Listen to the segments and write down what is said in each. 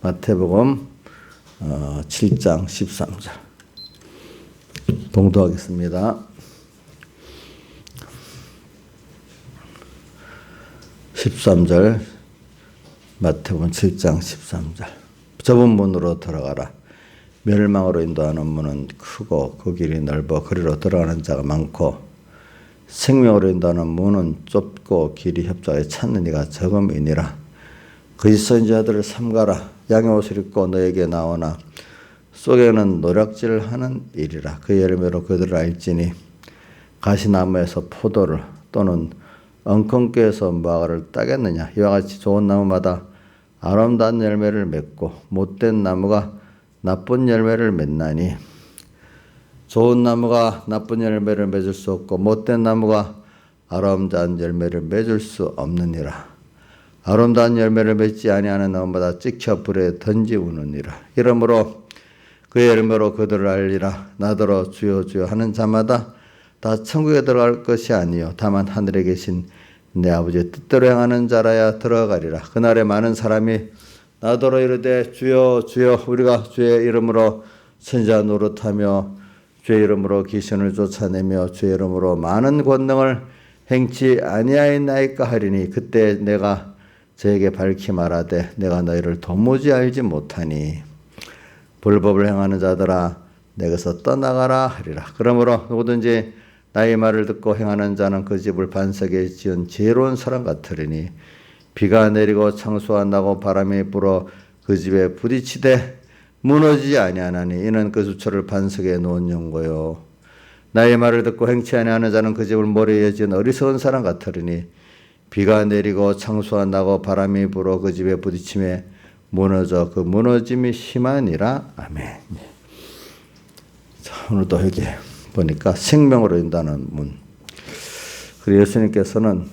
마태복음 7장 13절 봉독하겠습니다. 13절 마태복음 7장 13절 좁은 문으로 들어가라. 멸망으로 인도하는 문은 크고 그 길이 넓어 그리로 들어가는 자가 많고 생명으로 인도하는 문은 좁고 길이 협착에 찾는 이가 적음이니라. 거짓 선지자들을 삼가라. 양의 옷을 입고 너에게 나오나 속에는 노략질하는 일이라. 그 열매로 그들을 알지니 가시나무에서 포도를 또는 엉겅퀴에서 무화과를 따겠느냐. 이와 같이 좋은 나무마다 아름다운 열매를 맺고 못된 나무가 나쁜 열매를 맺나니 좋은 나무가 나쁜 열매를 맺을 수 없고 못된 나무가 아름다운 열매를 맺을 수 없느니라. 아름다운 열매를 맺지 아니하는 나무마다 찍혀 불에 던지우느니라. 이러므로 그 열매로 그들을 알리라. 나더러 주여 주여 하는 자마다 다 천국에 들어갈 것이 아니요 다만 하늘에 계신 내 아버지의 뜻대로 행하는 자라야 들어가리라. 그날에 많은 사람이 나더러 이르되 주여 주여 우리가 주의 이름으로 선지자 노릇하며 주의 이름으로 귀신을 쫓아내며 주의 이름으로 많은 권능을 행치 아니하였나이까 하리니 그때 내가 저에게 밝히 말하되 내가 너희를 도무지 알지 못하니 불법을 행하는 자들아 내게서 떠나가라 하리라. 그러므로 누구든지 나의 말을 듣고 행하는 자는 그 집을 반석에 지은 지혜로운 사람 같으리니 비가 내리고 창수가 나고 바람이 불어 그 집에 부딪히되 무너지지 아니하나니 이는 그 수초를 반석에 놓은 연고요. 나의 말을 듣고 행치 아니하는 자는 그 집을 모래에 지은 어리석은 사람 같으리니 비가 내리고 창수가 나고 바람이 불어 그 집에 부딪힘에 무너져 그 무너짐이 심하니라. 아멘. 자, 오늘도 여기 보니까 생명으로 인도하는 문. 그리고 예수님께서는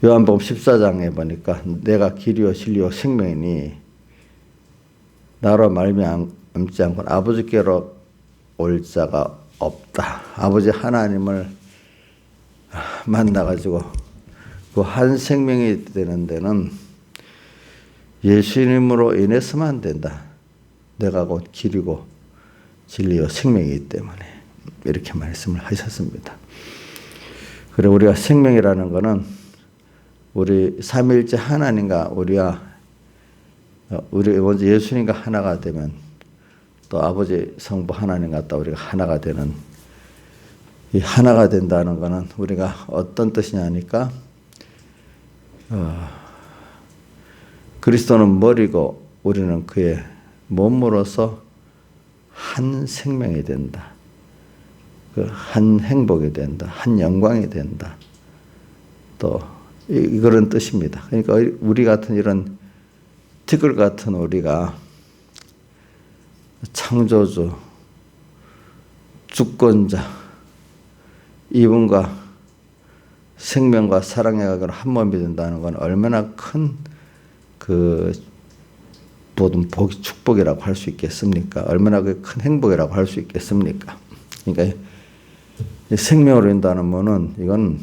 요한복음 14장에 보니까 내가 길이요 진리요 생명이니 나로 말미암지 않고는 아버지께로 올 자가 없다. 아버지 하나님을 만나가지고 그 한 생명이 되는 데는 예수님으로 인해서만 된다. 내가 곧 길이고 진리요 생명이기 때문에 이렇게 말씀을 하셨습니다. 그리고 우리가 생명이라는 것은 우리 삼위일체 하나님과 우리 먼저 예수님과 하나가 되면 또 아버지 성부 하나님과 또 우리가 하나가 되는 이 하나가 된다는 것은 우리가 어떤 뜻이냐 하니까 그리스도는 머리고 우리는 그의 몸으로서 한 생명이 된다. 그 한 행복이 된다. 한 영광이 된다. 또 그런 뜻입니다. 그러니까 우리 같은 이런 티끌 같은 우리가 창조주, 주권자, 이분과 생명과 사랑의 각을 한 몸이 된다는 건 얼마나 큰 모든 축복이라고 할 수 있겠습니까? 얼마나 큰 행복이라고 할 수 있겠습니까? 그러니까 생명으로 인도하는 문은 이건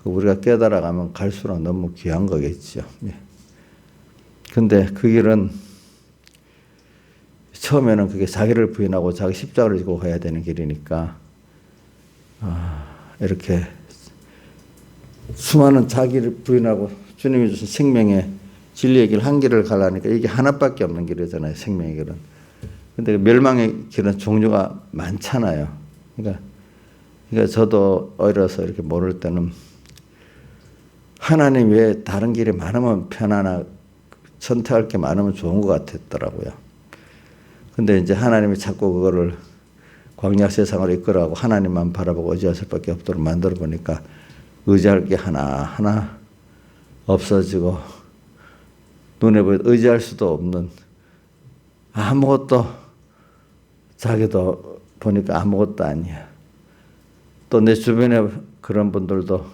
우리가 깨달아가면 갈수록 너무 귀한 거겠죠. 근데 그 길은 처음에는 그게 자기를 부인하고 자기 십자가를 지고 가야 되는 길이니까 이렇게 수많은 자기를 부인하고 주님이 주신 생명의 진리의 길 한 길을 가려니까 이게 하나밖에 없는 길이잖아요. 생명의 길은. 근데 멸망의 길은 종류가 많잖아요. 그러니까 저도 어려서 이렇게 모를 때는 하나님 외에 다른 길이 많으면 편하나 선택할 게 많으면 좋은 것 같았더라고요. 근데 이제 하나님이 자꾸 그거를 광야 세상으로 이끌어가고 하나님만 바라보고 의지할 수밖에 없도록 만들어 보니까 의지할 게 하나하나 없어지고 눈에 보여 의지할 수도 없는 아무것도 자기도 보니까 아무것도 아니야. 또 내 주변에 그런 분들도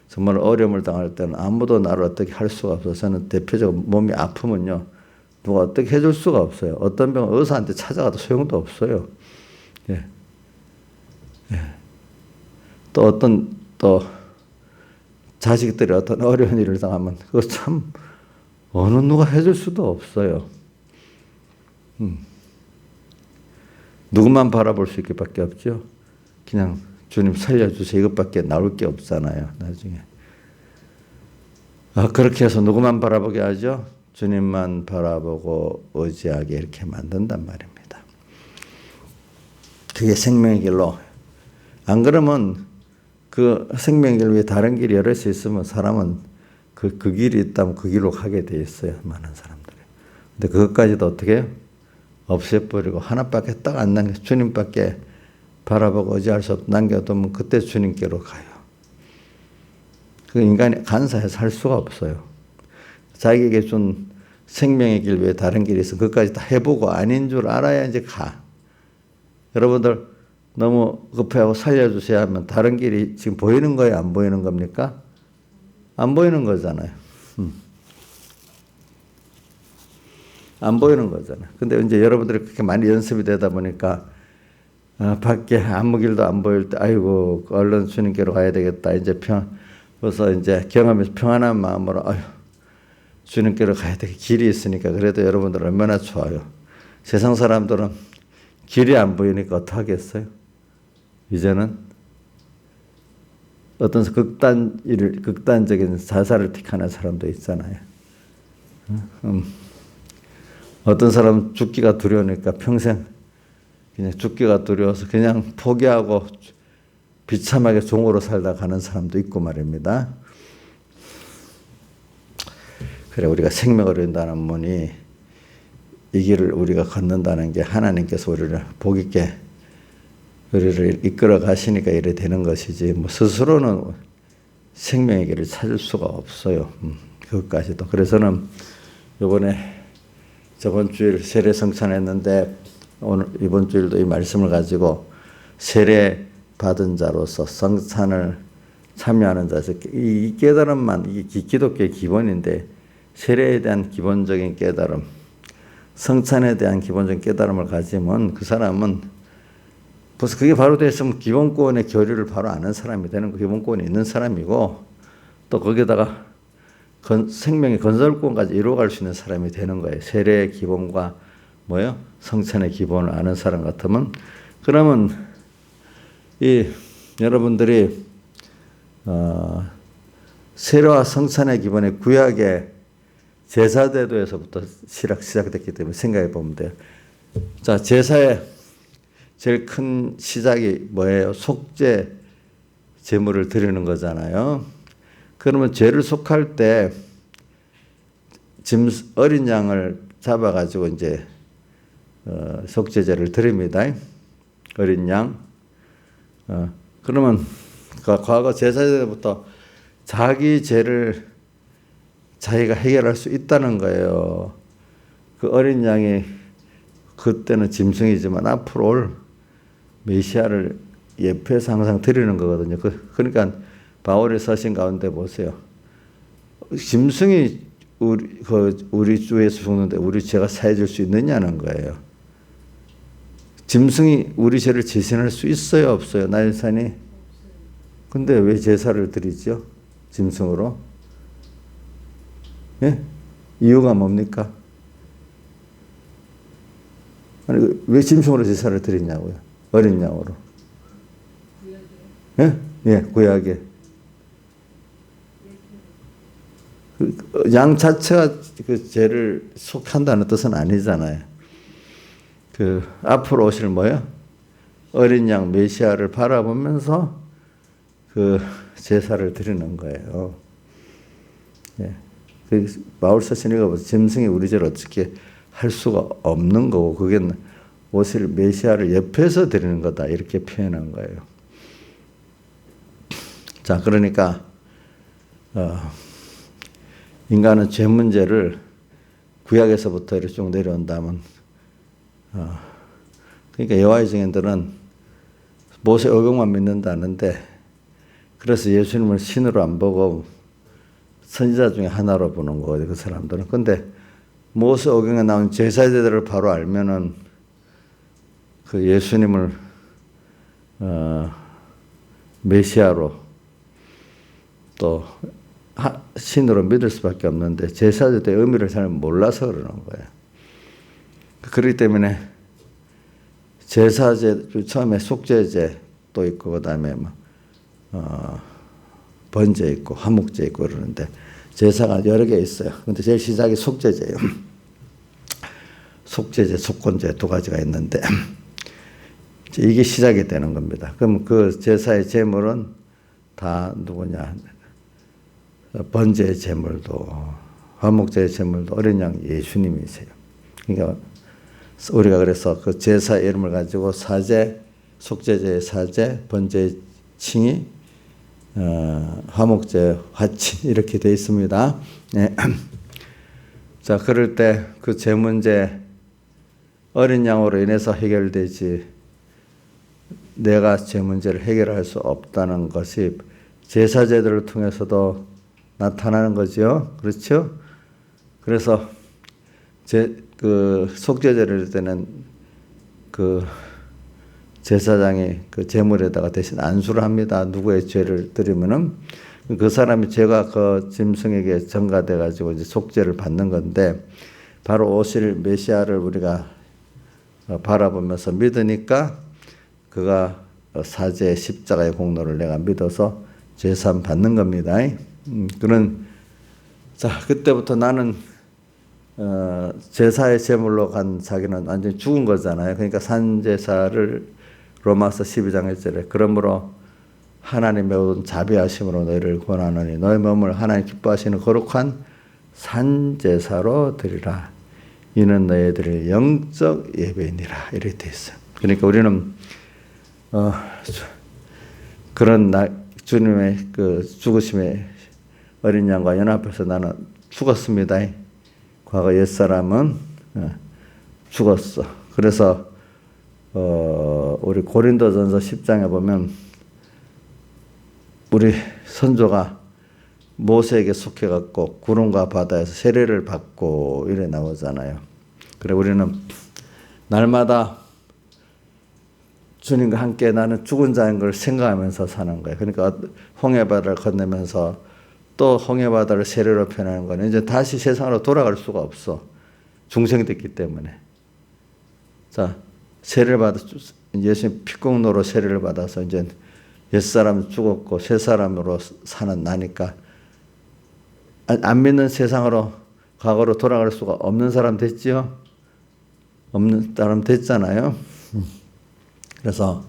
정말 어려움을 당할 때는 아무도 나를 어떻게 할 수가 없어서 저는 대표적으로 몸이 아프면요. 누가 어떻게 해줄 수가 없어요. 어떤 병은 의사한테 찾아가도 소용도 없어요. 예. 예. 또 자식들이 어떤 어려운 일을 당하면 그거 참 어느 누가 해줄 수도 없어요. 누구만 바라볼 수 있게밖에 없죠. 그냥 주님 살려주세요 이것밖에 나올 게 없잖아요. 나중에. 그렇게 해서 누구만 바라보게 하죠? 주님만 바라보고 의지하게 이렇게 만든단 말입니다. 그게 생명의 길로. 안 그러면 그 생명의 길 위에 다른 길이 여러 수 있으면 사람은 그 길이 있다면 그 길로 가게 돼 있어요. 많은 사람들이. 근데 그것까지도 어떻게 해요? 없애버리고 하나밖에 딱 안 남겨 주님밖에 바라보고 의지할 수 없 남겨두면 그때 주님께로 가요. 그 인간이 간사해서 할 수가 없어요. 자기에게 준 생명의 길 외에 다른 길이 있어 그것까지 다 해보고 아닌 줄 알아야 이제 가. 여러분들 너무 급해하고 살려주세요 하면 다른 길이 지금 보이는 거예요? 안 보이는 겁니까? 안 보이는 거잖아요. 안 보이는 거잖아요. 근데 이제 여러분들이 그렇게 많이 연습이 되다 보니까 밖에 아무 길도 안 보일 때 아이고 얼른 주님께로 가야 되겠다. 이제 그래서 이제 경험해서 평안한 마음으로 주님께로 가야 될 길이 있으니까 그래도 여러분들 얼마나 좋아요. 세상 사람들은 길이 안 보이니까 어떡하겠어요? 이제는 어떤 극단적인 자살을 택하는 사람도 있잖아요. 어떤 사람은 죽기가 두려우니까 평생 그냥 죽기가 두려워서 그냥 포기하고 비참하게 종으로 살다 가는 사람도 있고 말입니다. 그래 우리가 생명을 얻는다는 문이 이 길을 우리가 걷는다는 게 하나님께서 우리를 복 있게 우리를 이끌어 가시니까 이래 되는 것이지 뭐 스스로는 생명의 길을 찾을 수가 없어요. 그것까지도. 그래서는 저번 주일 세례 성찬했는데 오늘 이번 주일도 이 말씀을 가지고 세례 받은 자로서 성찬을 참여하는 자에서 이 깨달음만 이게 기독교의 기본인데 세례에 대한 기본적인 깨달음, 성찬에 대한 기본적인 깨달음을 가지면 그 사람은 벌써 그게 바로 됐으면 기본권의 교리를 바로 아는 사람이 되는 거, 기본권이 있는 사람이고 또 거기다가 생명의 건설권까지 이루어갈 수 있는 사람이 되는 거예요. 세례의 기본과 성찬의 기본을 아는 사람 같으면 그러면 여러분들이 세례와 성찬의 기본의 구약의 제사제도에서부터 시작됐기 때문에 생각해 보면 돼요. 자, 제사의 제일 큰 시작이 뭐예요? 속죄 제물을 드리는 거잖아요. 그러면 죄를 속할 때 어린 양을 잡아가지고 이제 속죄제를 드립니다. 어린 양. 그러면 과거 제사제도부터 자기 죄를 자기가 해결할 수 있다는 거예요. 그 어린 양이 그때는 짐승이지만 앞으로 올 메시아를 예표해서 항상 드리는 거거든요. 그러니까 바울의 서신 가운데 보세요. 짐승이 우리 주에서 죽는데 우리 죄가 사해질 수 있느냐는 거예요. 짐승이 우리 죄를 제신할 수 있어요, 없어요? 나일산이? 근데 왜 제사를 드리죠? 짐승으로? 예? 이유가 뭡니까? 아니, 왜 짐승으로 제사를 드리냐고요? 어린 양으로. 예? 예, 구약에. 양 자체가 그 죄를 속한다는 뜻은 아니잖아요. 앞으로 오실 어린 양 메시아를 바라보면서 그 제사를 드리는 거예요. 예. 바울 서신 읽어보세요. 짐승이 우리 죄를 어떻게 할 수가 없는 거고 그게 오실 메시아를 옆에서 드리는 거다 이렇게 표현한 거예요. 자, 그러니까 인간은 죄 문제를 구약에서부터 이렇게 쭉 내려온다면 그러니까 여호와의 증인들은 모세 오경만 믿는다는데 그래서 예수님을 신으로 안 보고 선지자 중에 하나로 보는 거예요. 그 사람들은. 근데 모세 오경에 나온 제사제들을 바로 알면은 그 예수님을 메시아로 또 신으로 믿을 수밖에 없는데 제사제도의 의미를 잘 몰라서 그러는 거예요. 그렇기 때문에 제사제 처음에 속죄제 또 있고 그다음에 번제 있고 화목제 있고 그러는데 제사가 여러 개 있어요. 근데 제일 시작이 속죄제예요. 속죄제, 속건제 두 가지가 있는데 이게 시작이 되는 겁니다. 그럼 그 제사의 제물은 다 누구냐? 번제의 제물도 화목제의 제물도 어린 양 예수님이세요. 그러니까 우리가 그래서 그 제사 이름을 가지고 사제, 속죄제의 사제, 번제의 칭의, 화목제 화친 이렇게 되어 있습니다. 네. 자, 그럴 때 그 제 문제 어린 양으로 인해서 해결되지 내가 제 문제를 해결할 수 없다는 것이 제사제도를 통해서도 나타나는 거죠. 그렇죠? 그래서 그 속죄제를 할 때는 그 제사장이 그 제물에다가 대신 안수를 합니다. 누구의 죄를 드리면은 그 사람이 죄가 그 짐승에게 전가돼 가지고 이제 속죄를 받는 건데 바로 오실 메시아를 우리가 바라보면서 믿으니까 그가 사제 십자가의 공로를 내가 믿어서 제사함 받는 겁니다. 자, 그때부터 나는 제사의 제물로 간 자기는 완전히 죽은 거잖아요. 그러니까 산제사를 로마서 12장 1절에 그러므로 하나님의 모든 자비하심으로 너희를 권하노니 너희 몸을 하나님 기뻐하시는 거룩한 산제사로 드리라. 이는 너희들의 영적 예배니라. 이렇게 돼 있어요. 그러니까 우리는 그런 주님의 그 죽으심의 어린 양과 연합해서 나는 죽었습니다. 과거 옛사람은 죽었어. 그래서 우리 고린도전서 10장에 보면 우리 선조가 모세에게 속해갖고 구름과 바다에서 세례를 받고 이래 나오잖아요. 그래 우리는 날마다 주님과 함께 나는 죽은 자인 걸 생각하면서 사는 거예요. 그러니까 홍해바다를 건너면서 또 홍해바다를 세례로 표현하는 거는 이제 다시 세상으로 돌아갈 수가 없어. 중생됐기 때문에. 자, 세례를 받아 예수님 피공로로 세례를 받아서 이제 옛사람 죽었고 새 사람으로 사는 나니까 안 믿는 세상으로 과거로 돌아갈 수가 없는 사람 됐지요? 없는 사람 됐잖아요. 그래서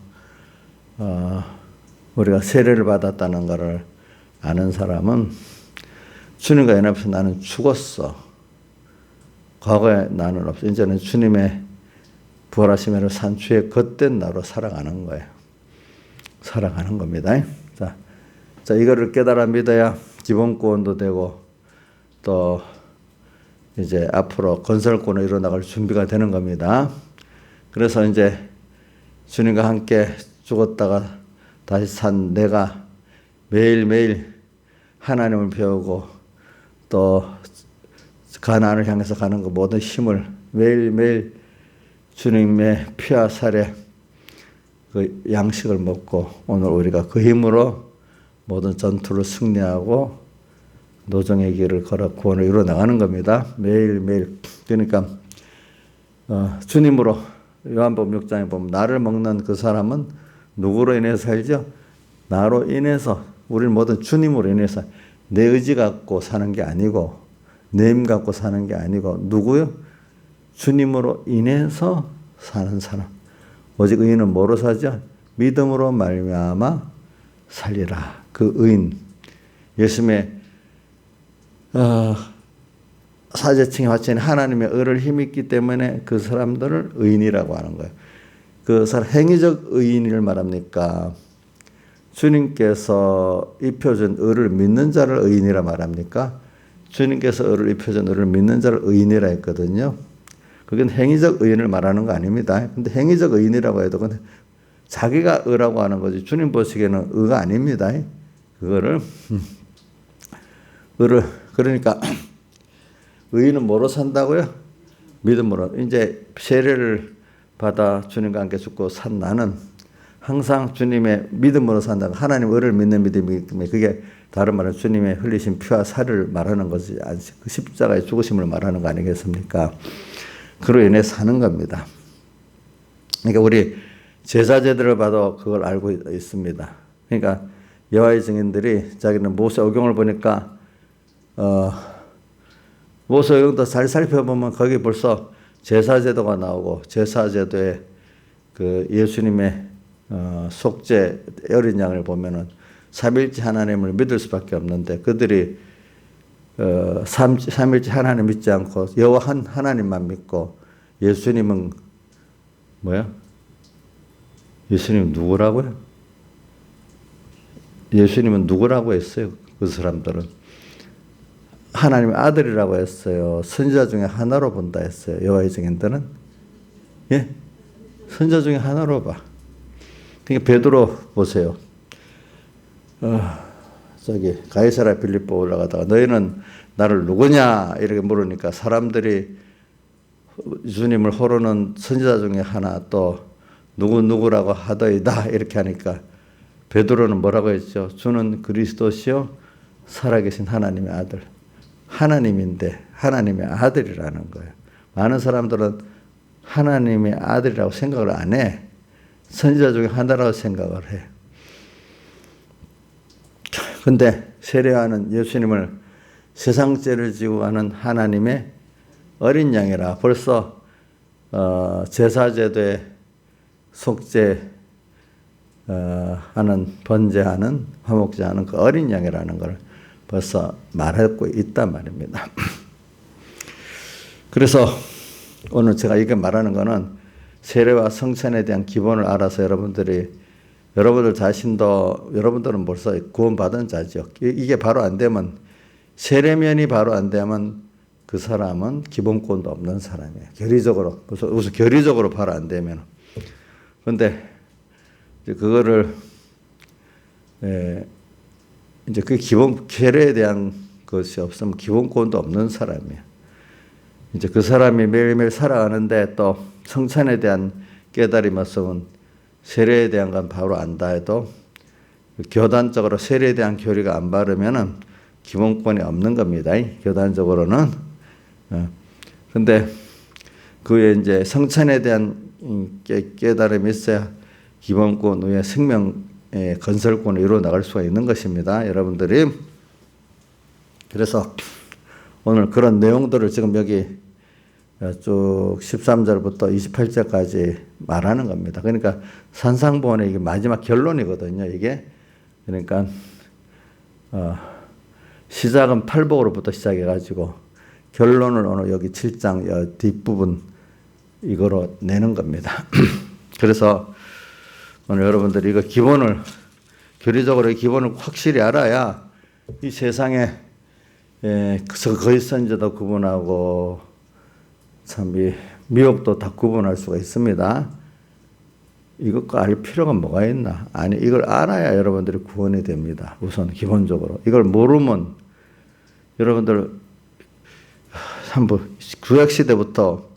우리가 세례를 받았다는 것을 아는 사람은 주님과 연합해서 나는 죽었어. 과거에 나는 없어. 이제는 주님의 부활하심으로 산 주의 겉된 나로 살아가는 거예요. 살아가는 겁니다. 자, 이거를 깨달아 믿어야 기본권도 되고 또 이제 앞으로 건설권을 이뤄나갈 준비가 되는 겁니다. 그래서 이제 주님과 함께 죽었다가 다시 산 내가 매일매일 하나님을 배우고 또 가나안을 향해서 가는 그 모든 힘을 매일매일 주님의 피와 살에 그 양식을 먹고 오늘 우리가 그 힘으로 모든 전투를 승리하고 노정의 길을 걸어 구원을 이루어 나가는 겁니다. 매일매일. 그러니까 주님으로 요한복음 6장에 보면 나를 먹는 그 사람은 누구로 인해서 살죠? 나로 인해서 우리는 모든 주님으로 인해서 내 의지 갖고 사는 게 아니고 내 힘 갖고 사는 게 아니고 누구요? 주님으로 인해서 사는 사람. 오직 의인은 뭐로 사죠? 믿음으로 말미암아 살리라. 그 의인. 예수님의 사제층에 화친 하나님의 의를 힘있기 때문에 그 사람들을 의인이라고 하는 거예요. 그 사람 행위적 의인을 말합니까? 주님께서 입혀준 의를 믿는 자를 의인이라 말합니까? 주님께서 의를 입혀준 의를 믿는 자를 의인이라 했거든요. 그건 행위적 의인을 말하는 거 아닙니다. 근데 행위적 의인이라고 해도 그건 자기가 의라고 하는 거지 주님 보시기에는 의가 아닙니다. 그거를 의를 그러니까 의인은 뭐로 산다고요? 믿음으로. 이제 세례를 받아 주님과 함께 죽고 산 나는 항상 주님의 믿음으로 산다고 하나님 의를 믿는 믿음이기 때문에 그게 다른 말은 주님의 흘리신 피와 살을 말하는 것이 그 십자가의 죽으심을 말하는 거 아니겠습니까? 그로 인해 사는 겁니다. 그러니까 우리 제사제들을 봐도 그걸 알고 있습니다. 그러니까 여호와의 증인들이 자기는 모세 오경을 보니까 모세 오경도 잘 살펴보면 거기 벌써 제사제도가 나오고 제사제도에 그 예수님의 속죄 어린 양을 보면은 삼일째 하나님을 믿을 수밖에 없는데 그들이 삼일째 하나님 믿지 않고 여호와 하나님만 믿고 예수님은 뭐야? 예수님 누구라고요? 예수님은 누구라고 했어요? 그 사람들은 하나님의 아들이라고 했어요. 선지자 중에 하나로 본다 했어요. 여호와의 증인들은 예, 선지자 중에 하나로 봐. 그러니까 베드로 보세요. 저기 가이사랴 빌립보 올라가다가 너희는 나를 누구냐 이렇게 물으니까 사람들이 주님을 호르는 선지자 중에 하나 또 누구라고 하더이다 이렇게 하니까 베드로는 뭐라고 했죠? 주는 그리스도시요 살아계신 하나님의 아들. 하나님인데 하나님의 아들이라는 거예요. 많은 사람들은 하나님의 아들이라고 생각을 안 해. 선지자 중에 하나라고 생각을 해. 근데 세례하는 예수님을 세상 죄를 지고 가는 하나님의 어린 양이라 벌써 제사제도에 속죄 하는 번제하는 화목제하는 그 어린 양이라는 걸 벌써 말하고 있단 말입니다. 그래서 오늘 제가 이게 말하는 거는 세례와 성찬에 대한 기본을 알아서 여러분들 자신도 여러분들은 벌써 구원받은 자죠. 이게 바로 안 되면 세례면이 바로 안 되면 그 사람은 기본권도 없는 사람이에요. 결의적으로 우선 결의적으로 바로 안 되면. 그런데 그거를 이제 그 기본 세례에 대한 것이 없으면 기본권도 없는 사람이에요. 이제 그 사람이 매일매일 살아가는데 또 성찬에 대한 깨달음이 없으면 세례에 대한 건 바로 안다 해도 교단적으로 세례에 대한 교리가 안 바르면은 기본권이 없는 겁니다. 교단적으로는. 근데 그에 이제 성찬에 대한 깨달음이 있어야 기본권 위에 생명의 건설권을 이루어 나갈 수가 있는 것입니다. 여러분들이. 그래서 오늘 그런 내용들을 지금 여기 쭉 13절부터 28절까지 말하는 겁니다. 그러니까 산상보원의 이게 마지막 결론이거든요. 이게. 그러니까 시작은 팔복으로부터 시작해가지고 결론을 오늘 여기 7장 뒷부분 이거로 내는 겁니다. 그래서 오늘 여러분들이 이거 기본을 교리적으로 이 기본을 확실히 알아야 이 세상에 거짓 선지자도 구분하고 참 이 미혹도 다 구분할 수가 있습니다. 이것과 알 필요가 뭐가 있나? 아니 이걸 알아야 여러분들이 구원이 됩니다. 우선 기본적으로 이걸 모르면 여러분들 한번 구약 시대부터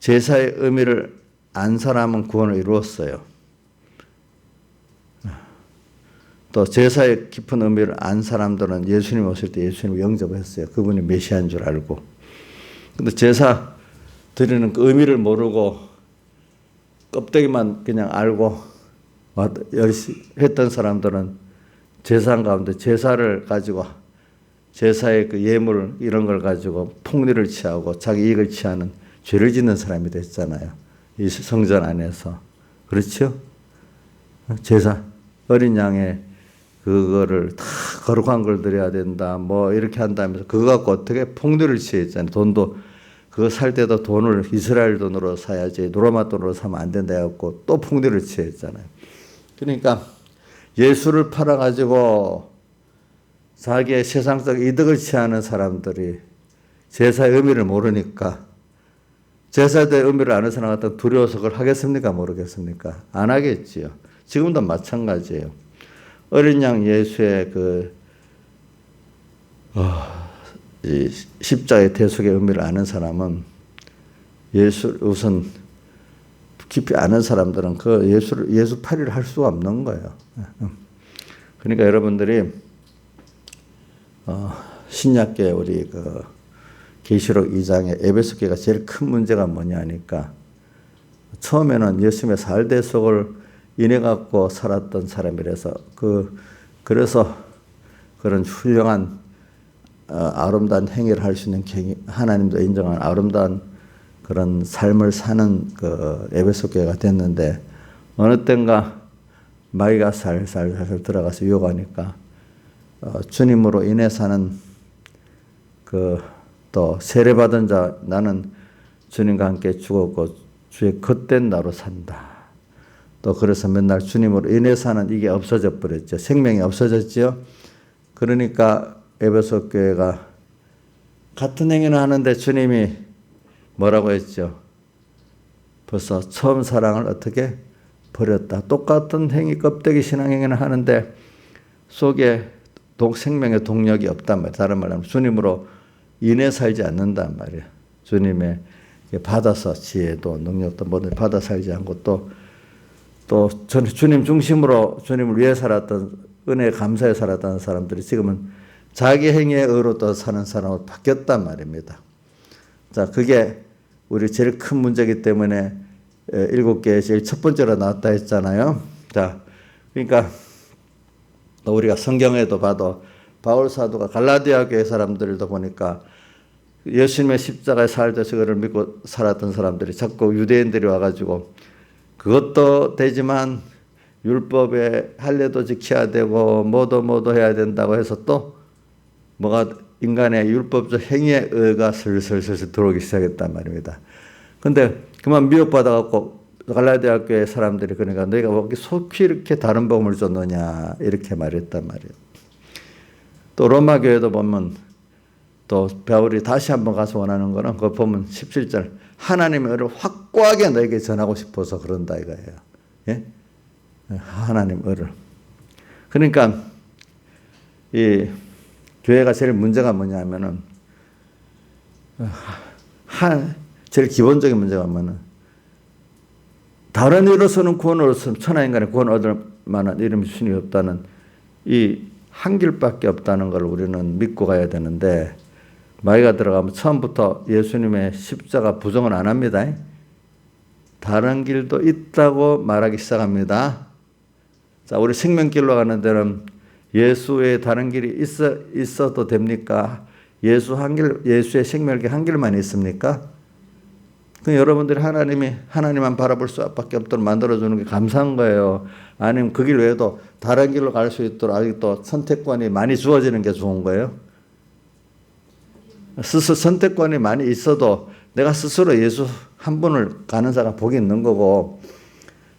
제사의 의미를 안 사람은 구원을 이루었어요. 또 제사의 깊은 의미를 안 사람들은 예수님 오실 때 예수님을 영접했어요. 그분이 메시아인 줄 알고. 근데 제사 드리는 그 의미를 모르고 껍데기만 그냥 알고 열심히 했던 사람들은 제사 가운데 제사를 가지고 제사의 그 예물 이런 걸 가지고 폭리를 취하고 자기 이익을 취하는 죄를 짓는 사람이 됐잖아요. 이 성전 안에서. 그렇죠? 제사 어린 양의 그거를 다 거룩한 걸 드려야 된다. 뭐 이렇게 한다면서 그거 갖고 어떻게 폭리를 취했잖아요. 돈도 그거 살 때도 돈을 이스라엘 돈으로 사야지 로마 돈으로 사면 안 된다 해갖고 또 폭리를 취했잖아요. 그러니까 예수를 팔아가지고 자기의 세상적 이득을 취하는 사람들이 제사의 의미를 모르니까 제사의 의미를 아는 사람 같은 두려워서 그걸 하겠습니까? 모르겠습니까? 안 하겠지요. 지금도 마찬가지예요. 어린 양 예수의 이 십자가의 대속의 의미를 아는 사람은 우선 깊이 아는 사람들은 예수 팔이를 할 수가 없는 거예요. 그러니까 여러분들이 신약계 우리 그 계시록 2장에 에베소교회가 제일 큰 문제가 뭐냐 하니까 처음에는 예수님의 살대속을 인해 갖고 살았던 사람이라서 그래서 그런 훌륭한 아름다운 행위를 할 수 있는 하나님도 인정한 아름다운 그런 삶을 사는 그 에베소 교회가 됐는데 어느 땐가 마귀가 살살 들어가서 유혹하니까 주님으로 인해 사는 또 세례받은 자 나는 주님과 함께 죽었고 주의 겉된 나로 산다. 또 그래서 맨날 주님으로 인해 사는 이게 없어져 버렸죠. 생명이 없어졌죠. 그러니까 에베소 교회가 같은 행위는 하는데 주님이 뭐라고 했죠? 벌써 처음 사랑을 어떻게 버렸다. 똑같은 행위, 껍데기 신앙행위는 하는데 속에 생명의 동력이 없단 말이에요. 다른 말로 하면 주님으로 인해 살지 않는단 말이에요. 주님의 받아서 지혜도 능력도 뭐든 받아 살지 않고 또 주님 중심으로 주님을 위해 살았던 은혜에 감사해 살았던 사람들이 지금은 자기 행위의 의로 또 사는 사람으로 바뀌었단 말입니다. 자, 그게 우리 제일 큰 문제이기 때문에 7개의 제일 첫 번째로 나왔다 했잖아요. 자, 그러니까 우리가 성경에도 봐도 바울 사도가 갈라디아 교회 사람들도 보니까 예수님의 십자가의 살대서 그를 믿고 살았던 사람들이 자꾸 유대인들이 와가지고 그것도 되지만 율법의 할례도 지켜야 되고 뭐도 해야 된다고 해서 또 뭐가 인간의 율법적 행위의 의가 슬슬 들어오기 시작했단 말입니다. 근데 그만 미혹받아갖고 갈라디아 교회 사람들이 그러니까 너희가 왜 속히 이렇게 다른 복음을 줬느냐 이렇게 말했단 말이에요. 또 로마 교회도 보면 또 바울이 다시 한번 가서 원하는 거는 그거 보면 17절 하나님의 의를 확고하게 너에게 전하고 싶어서 그런다 이거예요. 예? 하나님 의를. 그러니까 이 교회가 제일 문제가 뭐냐면은 제일 기본적인 문제가 뭐냐면 다른 이로서는 구원을 얻으면 천하인간의 구원을 얻을 만한 이름이 주님이 없다는 이 한 길밖에 없다는 걸 우리는 믿고 가야 되는데 마귀가 들어가면 처음부터 예수님의 십자가 부정은 안 합니다. 다른 길도 있다고 말하기 시작합니다. 자, 우리 생명길로 가는 데는 예수 외에 다른 길이 있어도 됩니까? 예수의 생명길 한 길만 있습니까? 그 여러분들이 하나님만 바라볼 수밖에 없도록 만들어주는 게 감사한 거예요. 아니면 그 길 외에도 다른 길로 갈 수 있도록 아직도 선택권이 많이 주어지는 게 좋은 거예요. 스스로 선택권이 많이 있어도 내가 스스로 예수 한 분을 가는 사람 복이 있는 거고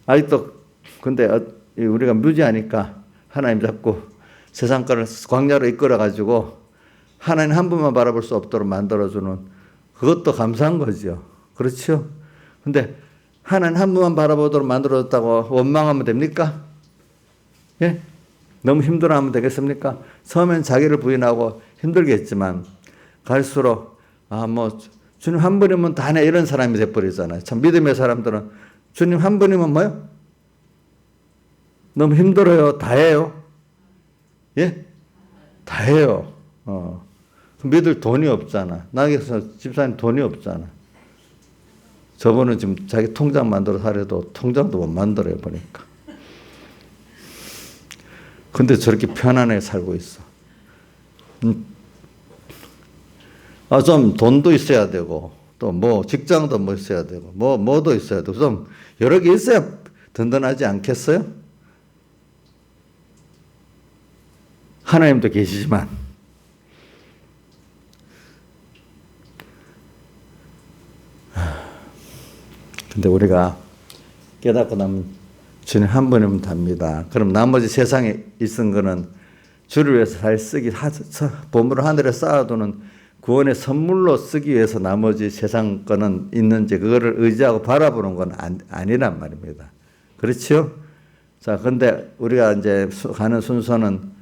아직도 근데 우리가 무지하니까 하나님 자꾸 세상 거를 광야로 이끌어가지고 하나님 한 분만 바라볼 수 없도록 만들어주는 그것도 감사한 거죠. 그렇죠? 근데 하나님 한 분만 바라보도록 만들어줬다고 원망하면 됩니까? 예? 너무 힘들어하면 되겠습니까? 처음엔 자기를 부인하고 힘들겠지만 갈수록 주님 한 분이면 다네 이런 사람이 돼버리잖아요. 참 믿음의 사람들은 주님 한 분이면 뭐요? 너무 힘들어요. 다 해요. 예? 다 해요. 믿을 돈이 없잖아. 나에게서 집사님 돈이 없잖아. 저분은 지금 자기 통장 만들어 살려도 통장도 못 만들어요, 보니까. 근데 저렇게 편안하게 살고 있어. 좀 돈도 있어야 되고, 또 직장도 있어야 되고, 뭐도 있어야 되고, 좀 여러 개 있어야 든든하지 않겠어요? 하나님도 계시지만. 근데 우리가 깨닫고 나면 주님 한 분이면 답니다. 그럼 나머지 세상에 있은 거는 주를 위해서 잘 쓰기, 보물을 하늘에 쌓아두는 구원의 선물로 쓰기 위해서 나머지 세상 거는 있는지 그거를 의지하고 바라보는 건 아니란 말입니다. 그렇죠? 자, 근데 우리가 이제 가는 순서는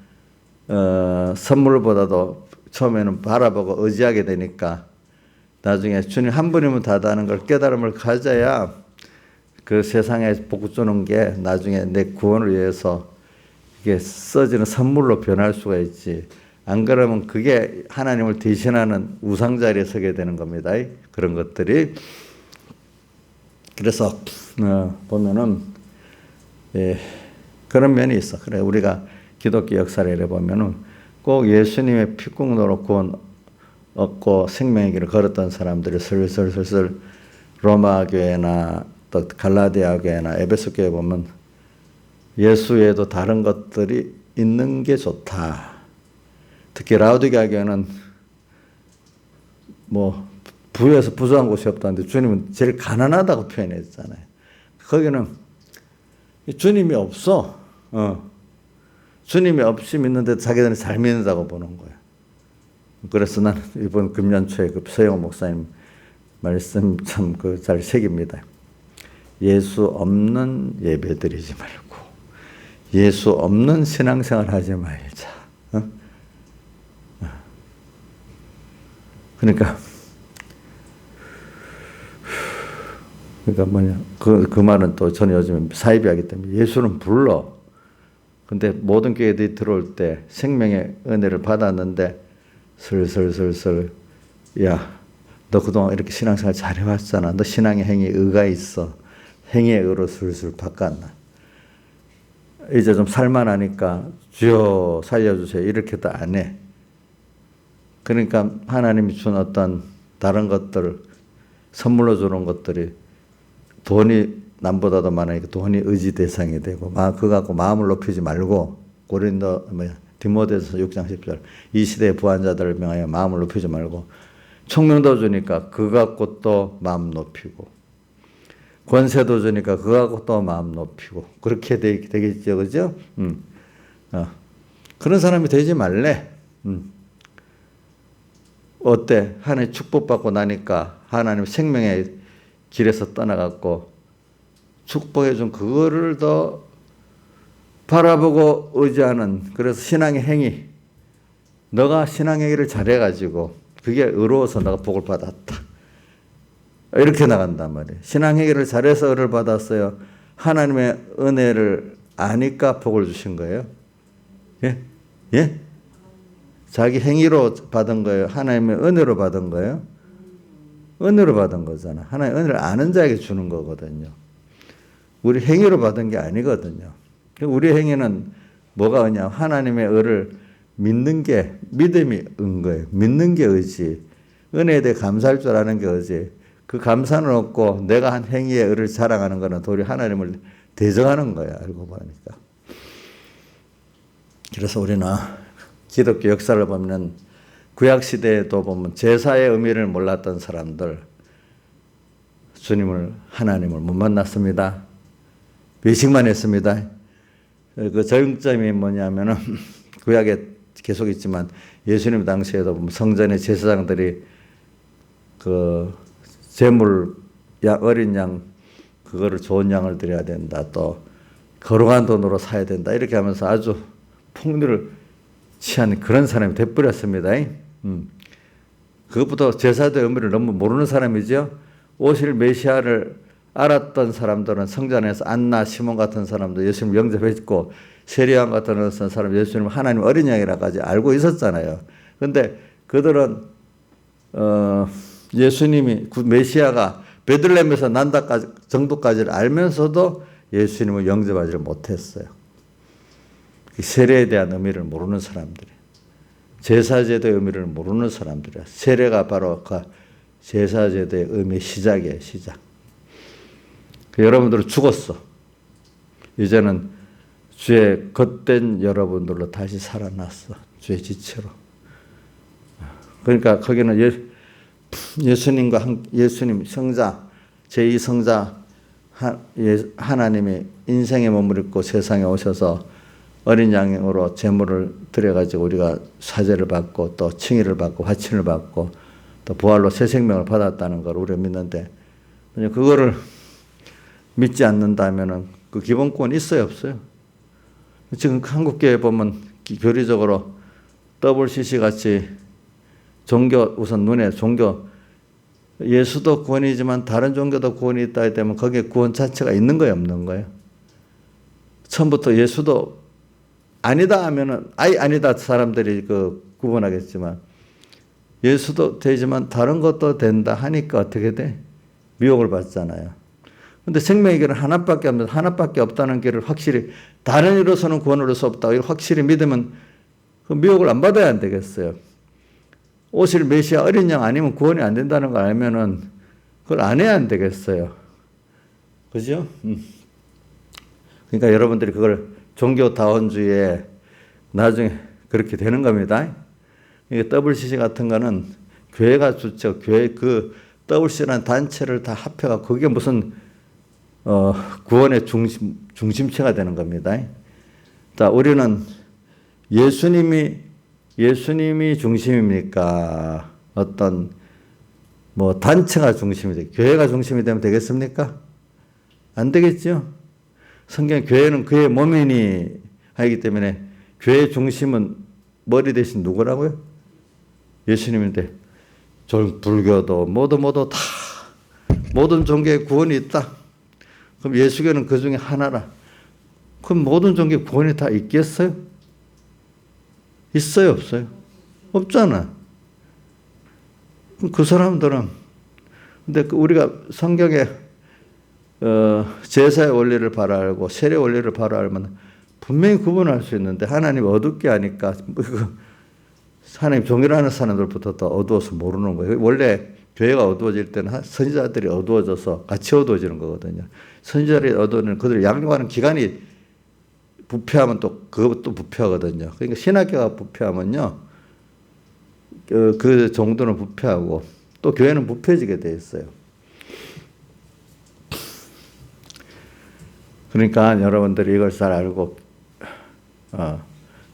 선물보다도 처음에는 바라보고 의지하게 되니까 나중에 주님 한 분이면 다다는 걸 깨달음을 가져야 그 세상에 복 주는 게 나중에 내 구원을 위해서 이게 써지는 선물로 변할 수가 있지. 안 그러면 그게 하나님을 대신하는 우상 자리에 서게 되는 겁니다. 그런 것들이. 그래서 보면은 그런 면이 있어. 그래 우리가 기독교 역사를 해보면은 꼭 예수님의 피국노로 구원 얻고 생명의 길을 걸었던 사람들이 슬슬슬슬 로마 교회나 또 갈라디아 교회나 에베소 교회 보면 예수 외에도 다른 것들이 있는 게 좋다. 특히 라우디게아 교회는 뭐 부여해서 부족한 곳이 없다는데 주님은 제일 가난하다고 표현했잖아요. 거기는 주님이 없어. 주님이 없이 믿는데 자기들은 잘 믿는다고 보는 거예요. 그래서 나는 이번 금년 초에 그 서영호 목사님 말씀 참 잘 새깁니다. 예수 없는 예배 드리지 말고 예수 없는 신앙생활 하지 말자. 그러니까 뭐냐 그 말은 또 저는 요즘 사이비하기 때문에 예수는 불러. 근데 모든 교회들이 들어올 때 생명의 은혜를 받았는데 슬슬슬슬 야 너 그동안 이렇게 신앙생활 잘해왔잖아. 너 신앙의 행위에 의가 있어. 행위의 의로 슬슬 바꿨나. 이제 좀 살만하니까 주여 살려주세요. 이렇게도 안 해. 그러니까 하나님이 준 어떤 다른 것들 선물로 주는 것들이 돈이 남보다도 많으니까 돈이 의지 대상이 되고 그거 갖고 마음을 높이지 말고 디모데서 6장 10절 이 시대의 부한자들을 명하여 마음을 높이지 말고 총명도 주니까 그거 갖고 또 마음 높이고 권세도 주니까 그거 갖고 또 마음 높이고 그렇게 되겠죠. 그죠? 그런 사람이 되지 말래. 어때? 하나님 축복받고 나니까 하나님 생명의 길에서 떠나갔고 축복해 준 그거를 더 바라보고 의지하는 그래서 신앙의 행위 너가 신앙의 길을 잘해가지고 그게 의로워서 너가 복을 받았다. 이렇게 나간단 말이에요. 신앙의 길을 잘해서 의를 받았어요. 하나님의 은혜를 아니까 복을 주신 거예요. 예? 예? 자기 행위로 받은 거예요. 하나님의 은혜로 받은 거예요. 은혜로 받은 거잖아. 하나님의 은혜를 아는 자에게 주는 거거든요. 우리 행위로 받은 게 아니거든요. 우리 행위는 뭐가 있냐? 하나님의 의를 믿는 게 믿음이 은 거예요. 믿는 게 의지. 은혜에 대해 감사할 줄 아는 게 의지. 그 감사는 없고 내가 한 행위의 의를 자랑하는 거는 도리어 하나님을 대적하는 거야. 알고 보니까. 그래서 우리는 기독교 역사를 보면 구약 시대에도 보면 제사의 의미를 몰랐던 사람들 주님을 하나님을 못 만났습니다. 외식만 했습니다. 그 적용점이 뭐냐면은 구약에 계속 있지만 예수님 당시에도 보면 성전의 제사장들이 그 제물 어린 양 그거를 좋은 양을 드려야 된다. 또 거룩한 돈으로 사야 된다. 이렇게 하면서 아주 풍류를 취한 그런 사람이 돼버렸습니다. 그것부터 제사의 의미를 너무 모르는 사람이죠. 오실 메시아를 알았던 사람들은 성전 안에서 안나, 시몬 같은 사람도 예수님을 영접했고 세리안 같은 사람 예수님을 하나님 어린 양이라까지 알고 있었잖아요. 그런데 그들은 예수님이 메시아가 베들레헴에서 난다까지 정도까지를 알면서도 예수님을 영접하지 못했어요. 세례에 대한 의미를 모르는 사람들이, 제사제도의 의미를 모르는 사람들이야. 세례가 바로 그 제사제도의 의미의 시작이에요. 시작. 여러분들은 죽었어. 이제는 주의 겉된 여러분들로 다시 살아났어. 주의 지체로. 그러니까 거기는 예수님과 예수님 성자, 제2성자 하나님이 인생의 몸을 입고 세상에 오셔서 어린 양으로 제물을 드려가지고 우리가 사죄를 받고 또 칭의를 받고 화친을 받고 또 부활로 새 생명을 받았다는 걸 우리가 믿는데 그거를 믿지 않는다면은 그 기본권이 있어요, 없어요? 지금 한국교회 보면 교리적으로 WCC 같이 종교 우선 눈에 종교 예수도 구원이지만 다른 종교도 구원이 있다 때문에 거기에 구원 자체가 있는 거예요, 없는 거예요? 처음부터 예수도 아니다 하면은 아니다 사람들이 그 구분하겠지만 예수도 되지만 다른 것도 된다 하니까 어떻게 돼? 미혹을 받잖아요. 근데 생명의 길은 하나밖에 없는, 하나밖에 없다는 길을 확실히 다른 이로서는 구원을 얻을 수 없다. 이걸 확실히 믿으면 그 미혹을 안 받아야 안 되겠어요. 오실 메시아 어린 양 아니면 구원이 안 된다는 걸 알면은 그걸 안 해야 안 되겠어요. 그죠? 그러니까 여러분들이 그걸 종교다원주의에 나중에 그렇게 되는 겁니다. 이게 WCC 같은 거는 교회가 주죠. 교회 그 WCC라는 단체를 다 합해가 그게 무슨 구원의 중심체가 되는 겁니다. 자, 우리는 예수님이 중심입니까? 어떤 뭐 단체가 중심이 돼, 교회가 중심이 되면 되겠습니까? 안 되겠죠. 성경 교회는 그의 몸이니 하기 때문에 교회 중심은 머리 대신 누구라고요? 예수님인데 불교도 모두 다 모든 종교에 구원이 있다. 그럼 예수교는 그 중에 하나라. 그럼 모든 종교에 구원이 다 있겠어요? 있어요, 없어요? 없잖아. 그 사람들은 근데 우리가 성경에 제사의 원리를 바로 알고 세례 원리를 바로 알면 분명히 구분할 수 있는데 하나님 어둡게 하니까 하나님 종이라는 사람들부터 더 어두워서 모르는 거예요. 원래 교회가 어두워질 때는 선지자들이 어두워져서 같이 어두워지는 거거든요. 선지자들이 어두워지는 그들을 양육하는 기간이 부패하면 또 그것도 부패하거든요. 그러니까 신학교가 부패하면요. 그 정도는 부패하고 또 교회는 부패지게 돼 있어요. 그러니까 여러분들이 이걸 잘 알고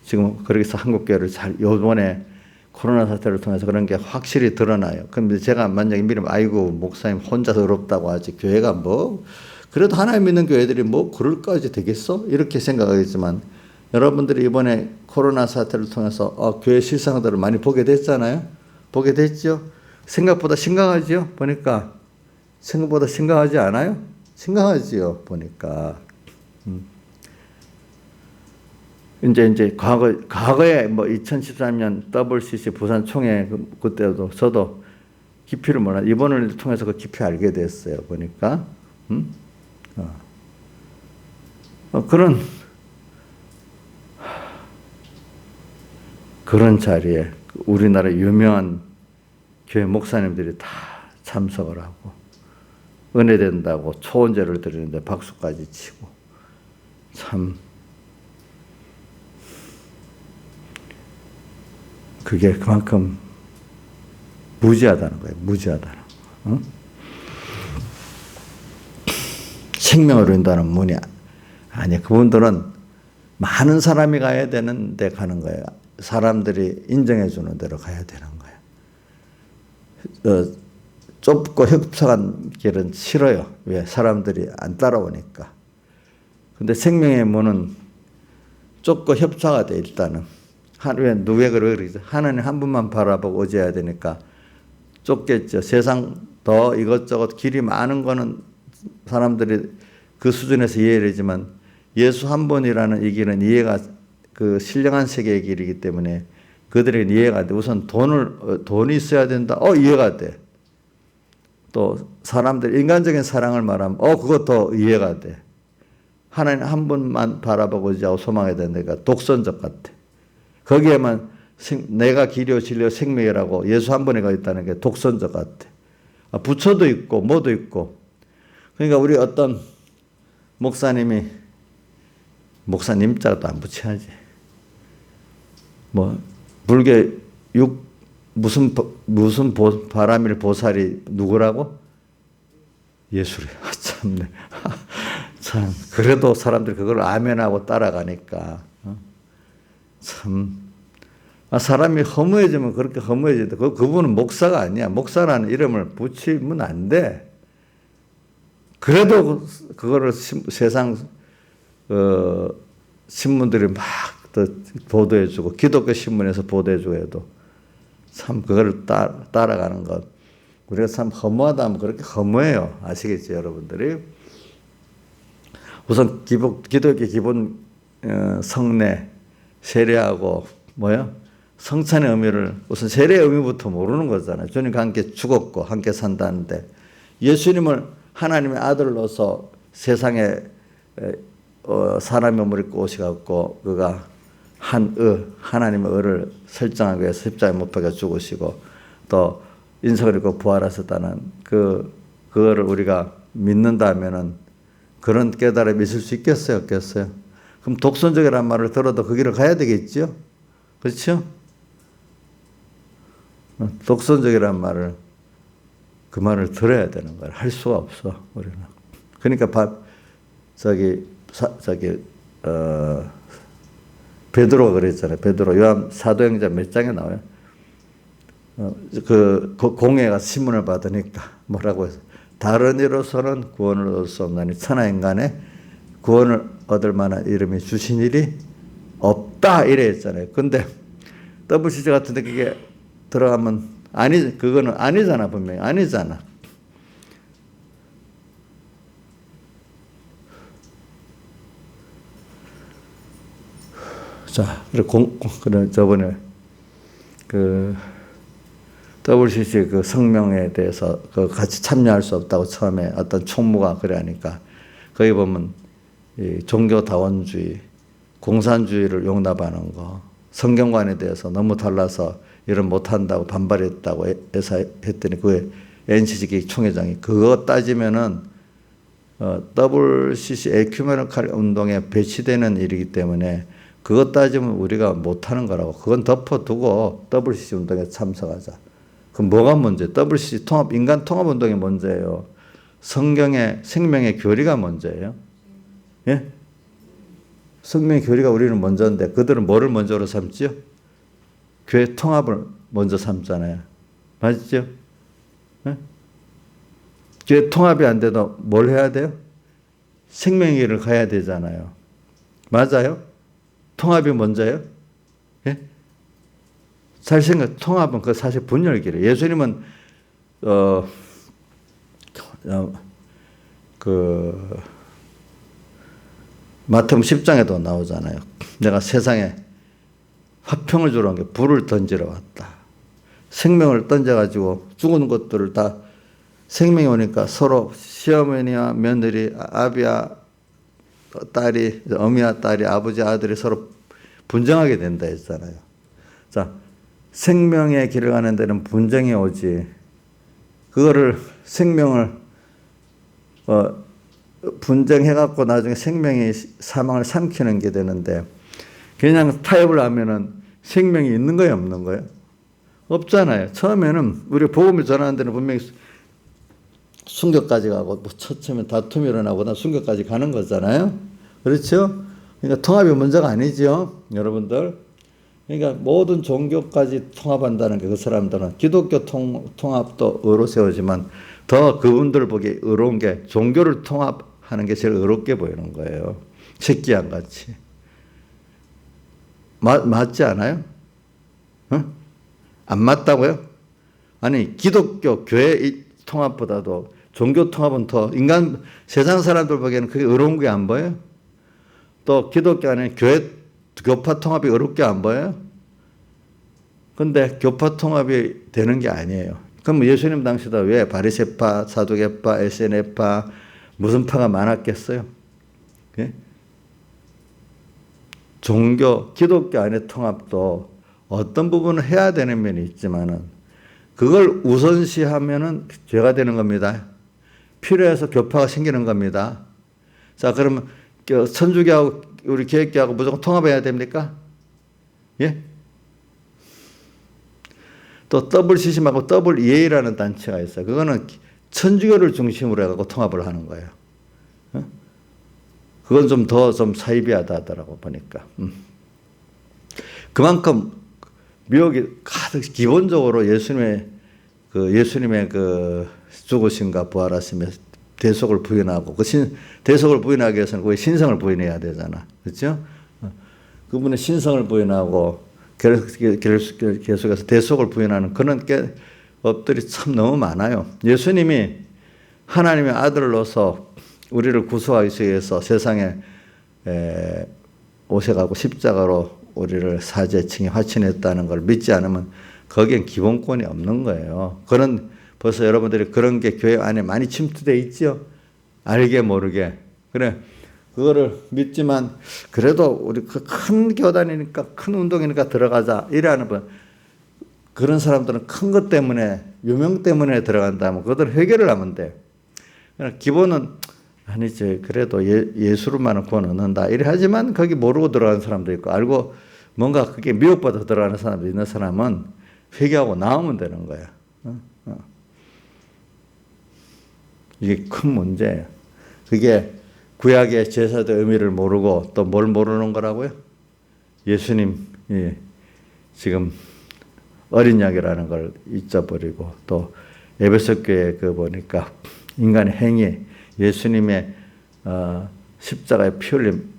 지금 그렇게 해서 한국교회를 요번에 코로나 사태를 통해서 그런 게 확실히 드러나요. 그런데 제가 만약에 믿으면 아이고 목사님 혼자서 어렵다고 하지 교회가 뭐 그래도 하나님 믿는 교회들이 뭐 그럴까지 되겠어? 이렇게 생각하겠지만 여러분들이 이번에 코로나 사태를 통해서 교회 실상들을 많이 보게 됐잖아요. 보게 됐죠. 생각보다 심각하지요. 보니까 생각보다 심각하지 않아요? 심각하지요. 보니까 이제 과거에 뭐 2013년 WCC 부산 총회 그때도 저도 깊이를 몰라 이번을 통해서 그 깊이 알게 됐어요. 보니까 그런 자리에 우리나라 유명한 교회 목사님들이 다 참석을 하고 은혜된다고 초원제를 드리는데 박수까지 치고 참 그게 그만큼 무지하다는 거예요. 무지하다는 거. 응? 생명을 인도하는 문이 아니야. 그분들은 많은 사람이 가야 되는데 가는 거예요. 사람들이 인정해 주는 대로 가야 되는 거예요. 좁고 협착한 길은 싫어요. 왜? 사람들이 안 따라오니까. 근데 생명의 문은 좁고 협착하되 일단은 왜 그러죠? 하나님 한 분만 바라보고 오셔야 되니까 좁겠죠. 세상 더 이것저것 길이 많은 거는 사람들이 그 수준에서 이해를 하지만 예수 한 분이라는 이 길은 이해가 그 신령한 세계의 길이기 때문에 그들은 이해가 돼. 우선 돈이 있어야 된다. 이해가 돼. 또 사람들 인간적인 사랑을 말하면 그것도 이해가 돼. 하나님 한 분만 바라보고 자고 소망해야 되니까 독선적 같아. 거기에만 내가 길이요 진리요 생명이라고 예수 한 분이가 있다는 게 독선적 같아. 부처도 있고 뭐도 있고. 그러니까 우리 어떤 목사님자도 안 붙여야지. 뭐 불교 무슨 바람일 보살이 누구라고? 예수래. 참네. 참 그래도 사람들이 그걸 아멘하고 따라가니까 참 사람이 허무해지면 그렇게 허무해지다. 그분은 목사가 아니야. 목사라는 이름을 붙이면 안 돼. 그래도 그거를 세상 신문들이 막 보도해주고 기독교 신문에서 보도해주고 해도 참 그거를 따라가는 것 우리가 참 허무하다 하면 그렇게 허무해요. 아시겠죠 여러분들이? 우선 기독교 기본 성례 세례하고 성찬의 의미를 우선 세례의 의미부터 모르는 거잖아요. 주님과 함께 죽었고 함께 산다는데 예수님을 하나님의 아들로서 세상에 사람의 몸을 입고 오셔갖고 그가 하나님의 의를 설정하기 위해서 십자가에 못 박혀 죽으시고 또 인석을 입고 부활하셨다는 그거를 우리가 믿는다면은 그런 깨달음이 있을 수 있겠어요? 없겠어요? 그럼 독선적이라는 말을 들어도 그 길을 가야 되겠죠? 그렇죠? 독선적이라는 말을 그 말을 들어야 되는 거예요. 할 수가 없어 우리는. 그러니까 베드로가 그랬잖아요. 베드로 요한 사도행전 몇 장에 나와요? 그 공회가 신문을 받으니까 뭐라고 해서 다른 이로서는 구원을 얻을 수 없나니 천하 인간에 구원을 얻을 만한 이름이 주신 일이 없다 이래 했잖아요. 근데 WCC 같은데 그게 들어가면 그거는 아니잖아. 분명히 아니잖아. 자, 그래 저번에 WCC 그 성명에 대해서 같이 참여할 수 없다고 처음에 어떤 총무가 그래 하니까 거기 보면 이 종교다원주의, 공산주의를 용납하는 거, 성경관에 대해서 너무 달라서 이런 못한다고 반발했다고 해서 했더니 그 NCC 총회장이 그거 따지면은 WCC 에큐메니칼 운동에 배치되는 일이기 때문에 그것 따지면 우리가 못하는 거라고. 그건 덮어두고 WCC 운동에 참석하자. 그럼 뭐가 문제? WCC 인간 통합 운동이 문제예요. 성경의 생명의 교리가 문제예요. 예? 생명의 교리가 우리는 먼저인데 그들은 뭐를 먼저로 삼지요? 교회 통합을 먼저 삼잖아요. 맞죠? 예? 교회 통합이 안 돼도 뭘 해야 돼요? 생명의 길을 가야 되잖아요. 맞아요? 통합이 먼저예요? 예? 잘 통합은 그 사실 분열기래요. 예수님은 마태복음 10장에도 나오잖아요. 내가 세상에 화평을 주러 온 게 불을 던지러 왔다. 생명을 던져가지고 죽은 것들을 다 생명이 오니까 서로 시어머니와 며느리, 아비와 딸이, 어미와 딸이, 아버지, 아들이 서로 분쟁하게 된다 했잖아요. 자, 생명의 길을 가는 데는 분쟁이 오지. 그거를 생명을 분쟁해갖고 나중에 생명이 사망을 삼키는 게 되는데 그냥 타협을 하면은 생명이 있는 거예요, 없는 거예요? 없잖아요. 처음에는 우리 복음을 전하는 데는 분명히 순교까지 가고 뭐 처음에 다툼이 일어나고 순교까지 가는 거잖아요. 그렇죠? 그러니까 통합이 문제가 아니죠, 여러분들. 그러니까 모든 종교까지 통합한다는 게 그 사람들은 기독교 통합도 의로 세우지만 더 그분들 보기 의로운 게 종교를 통합하는 게 제일 의롭게 보이는 거예요. 새끼양 같이. 맞지 않아요? 응? 안 맞다고요? 아니 기독교 교회 통합보다도 종교 통합은 더 세상 사람들 보기에는 그게 의로운 게 안 보여요? 또 기독교 안에 교파 통합이 어렵게 안 보여요? 근데 교파 통합이 되는 게 아니에요. 그럼 예수님 당시도 왜 바리새파, 사두개파, SNF파 무슨 파가 많았겠어요? 예? 기독교 안의 통합도 어떤 부분은 해야 되는 면이 있지만은 그걸 우선시하면은 죄가 되는 겁니다. 필요해서 교파가 생기는 겁니다. 자, 그러면 천주교하고 우리 기독교하고 무조건 통합해야 됩니까? 예? 또 WCC 말고 WEA라는 단체가 있어요. 그거는 천주교를 중심으로 해갖고 통합을 하는 거예요. 그건 좀 사이비하다 하더라고 보니까. 그만큼 미혹이 가득 기본적으로 예수님의 그 죽으심과 부활하심에 대속을 부인하고 대속을 부인하기 위해서는 그 신성을 부인해야 되잖아, 그렇죠? 그분의 신성을 부인하고 계속해서 대속을 부인하는 그런 업들이 참 너무 많아요. 예수님이 하나님의 아들로서 우리를 구속하기 위해서 세상에 오셔가고 십자가로 우리를 사제층이 화친했다는 걸 믿지 않으면 거기엔 기본권이 없는 거예요. 벌써 여러분들이 그런 게 교회 안에 많이 침투되어 있죠. 알게 모르게. 그래. 그거를 믿지만 그래도 우리 그 큰 교단이니까 큰 운동이니까 들어가자 이래하는 분, 그런 사람들은 큰 것 때문에 유명 때문에 들어간다면 그것들 해결을 하면 돼. 기본은 아니지 그래도 예수로만은 구원 얻는다 이래 하지만 거기 모르고 들어가는 사람도 있고 알고 뭔가 그게 미혹받아 들어가는 사람도 있는 사람은 회개하고 나오면 되는 거야. 이게 큰 문제예요. 그게 구약의 제사의 의미를 모르고 또 뭘 모르는 거라고요? 예수님이 지금 어린 양이라는 걸 잊어버리고 또 에베소 교회 그 보니까 인간의 행위, 예수님의 십자가의 피 흘림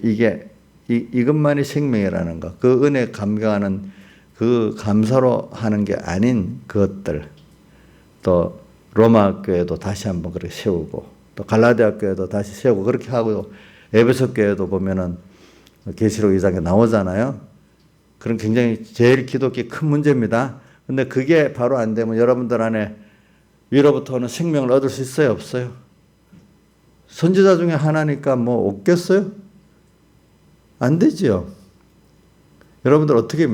이것만이 생명이라는 거, 그 은혜 감격하는 그 감사로 하는 게 아닌 것들, 또 로마 교회도 다시 한번 그렇게 세우고 또 갈라디아 교회도 다시 세우고 그렇게 하고 에베소 교회도 보면은 계시록 2장에 나오잖아요. 그런 굉장히 제일 기독교 큰 문제입니다. 근데 그게 바로 안 되면 여러분들 안에 위로부터 오는 생명을 얻을 수 있어요, 없어요? 선지자 중에 하나니까 뭐 없겠어요? 안 되지요. 여러분들 어떻게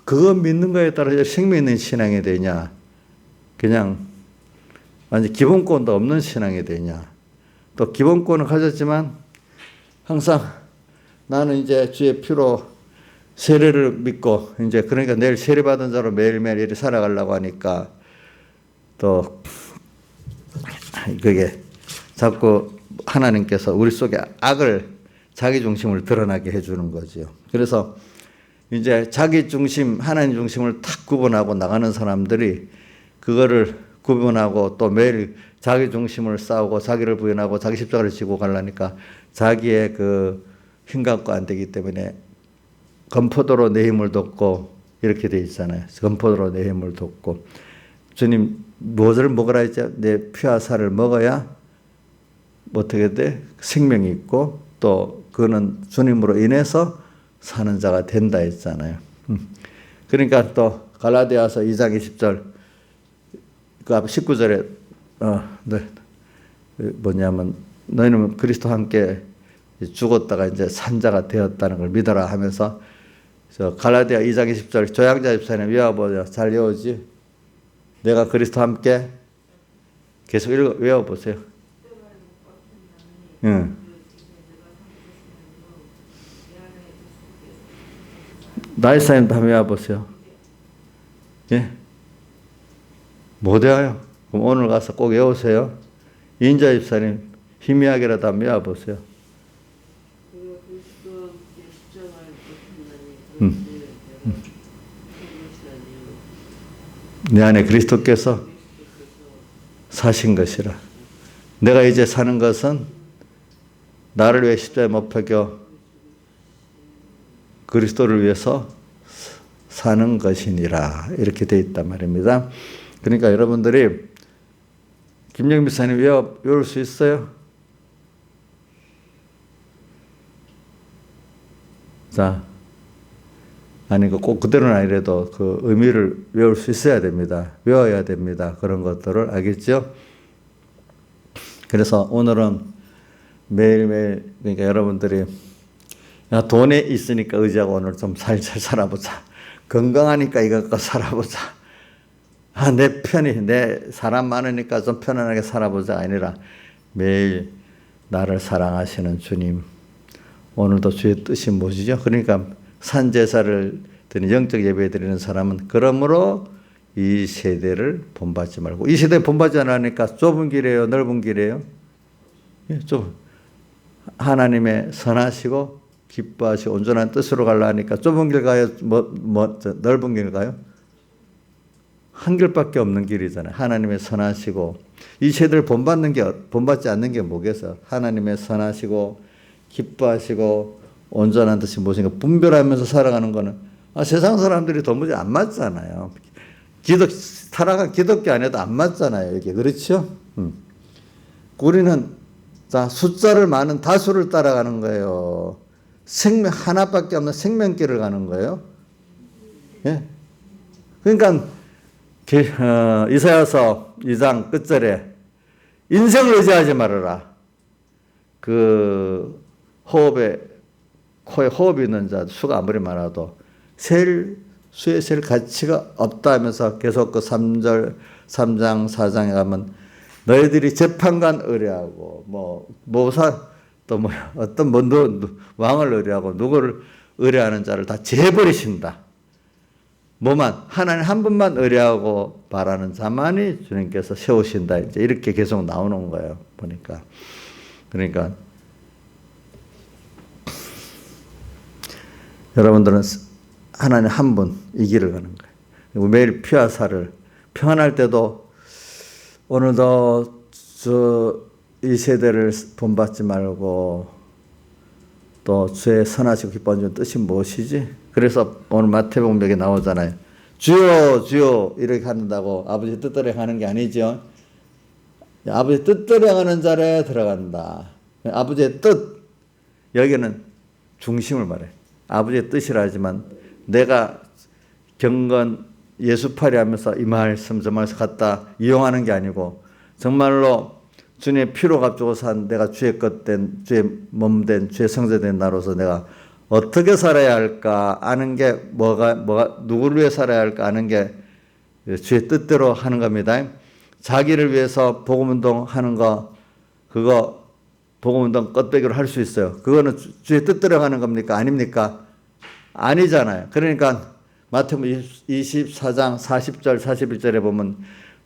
그거 믿는 거에 따라 생명 있는 신앙이 되냐? 그냥 완전 기본권도 없는 신앙이 되냐? 또 기본권을 가졌지만 항상 나는 이제 주의 피로 세례를 믿고 이제 그러니까 내일 세례 받은 자로 매일매일 이렇게 살아가려고 하니까 또 그게 자꾸 하나님께서 우리 속에 악을 자기 중심을 드러나게 해주는 거죠. 그래서 이제 자기 중심, 하나님 중심을 탁 구분하고 나가는 사람들이 그거를 구분하고 또 매일 자기 중심을 싸우고 자기를 부인하고 자기 십자가를 지고 가려니까 자기의 그 힘 갖고 안 되기 때문에 건포도로 내 힘을 돋고 이렇게 돼 있잖아요. 건포도로 내 힘을 돋고 주님 무엇을 먹으라 했죠? 내 피와 살을 먹어야 어떻게 돼? 생명이 있고 또 그는 주님으로 인해서 사는 자가 된다 했잖아요. 그러니까 또 갈라디아서 2장 20절 그 앞 19절에 뭐냐면 너희는 그리스도와 함께 죽었다가 이제 산자가 되었다는 걸 믿어라 하면서 저 갈라디아 2장 20절 조양자 집사님 외워보세요. 잘 외우지? 내가 그리스도와 함께 계속 외워보세요. 응. 나이사님도 한번 외워보세요. 예? 못 외워요. 그럼 오늘 가서 꼭 외우세요. 인자 집사님 희미하게라도 한번 외워보세요. 내 안에 그리스도께서 사신 것이라. 내가 이제 사는 것은 나를 위해 십자가에 못 박혀 그리스도를 위해서 사는 것이니라. 이렇게 되어 있단 말입니다. 그러니까 여러분들이 김영민 목사님 외울 수 있어요? 자, 아니, 꼭 그대로는 아니라도 그 의미를 외울 수 있어야 됩니다. 외워야 됩니다. 그런 것들을 알겠죠? 그래서 오늘은 매일매일, 그러니까 여러분들이, 야, 돈에 있으니까 의지하고 오늘 좀 잘 살아보자. 건강하니까 이거 갖고 살아보자. 아, 내 편이, 내 사람 많으니까 좀 편안하게 살아보자. 아니라 매일 나를 사랑하시는 주님. 오늘도 주의 뜻이 무엇이죠? 그러니까 산제사를 드리는 영적 예배 드리는 사람은 그러므로 이 세대를 본받지 말고, 이 세대 본받지 않으니까 좁은 길이에요, 넓은 길이에요? 예, 좀 하나님의 선하시고 기뻐하시고 온전한 뜻으로 가려니까 좁은 길 가요, 넓은 길 가요? 한 길밖에 없는 길이잖아요. 하나님의 선하시고 이 세대를 본받지 않는 게 뭐겠어? 하나님의 선하시고 기뻐하시고 온전한 뜻이 무엇인가 분별하면서 살아가는 거는 세상 사람들이 도무지 안 맞잖아요. 타락한 기독교 안에도 안 맞잖아요. 이게 그렇죠? 우리는 자 숫자를 많은 다수를 따라가는 거예요. 생명 하나밖에 없는 생명길을 가는 거예요. 예? 그러니까 이사야서 2장 끝절에 인생을 의지하지 말아라. 그 코에 호흡이 있는 자 수가 아무리 많아도 수에 셀 가치가 없다 하면서 계속 그 3장 4장에 가면 너희들이 재판관 의뢰하고 모사 또 어떤 왕을 의뢰하고 누구를 의뢰하는 자를 다 제버리신다. 뭐만 하나님 한 분만 의뢰하고 바라는 자만이 주님께서 세우신다. 이제 이렇게 계속 나오는 거예요. 보니까. 그러니까 여러분들은 하나님 한 분 이 길을 가는 거예요. 매일 피와 살을 평안할 때도 오늘도 이 세대를 본받지 말고 또 주의 선하시고 기뻐하는 주 뜻이 무엇이지? 그래서 오늘 마태복음 여기 나오잖아요. 주여 주여 이렇게 한다고 아버지 뜻대로 하는 게 아니죠. 아버지 뜻대로 하는 자리에 들어간다. 아버지의 뜻 여기는 중심을 말해. 아버지의 뜻이라 하지만 내가 경건 예수팔이 하면서 이 말씀 저 말씀 갖다 이용하는 게 아니고 정말로 주님의 피로 값주고 산 내가 주의 것 된 주의 몸 된 주의 성자된 나로서 내가 어떻게 살아야 할까 아는 게 뭐가 누구를 위해 살아야 할까 아는 게 주의 뜻대로 하는 겁니다. 자기를 위해서 복음운동 하는 거 그거 복음운동 껍데기로 할 수 있어요. 그거는 주의 뜻대로 하는 겁니까? 아닙니까? 아니잖아요. 그러니까 마태복음 24장 40절 41절에 보면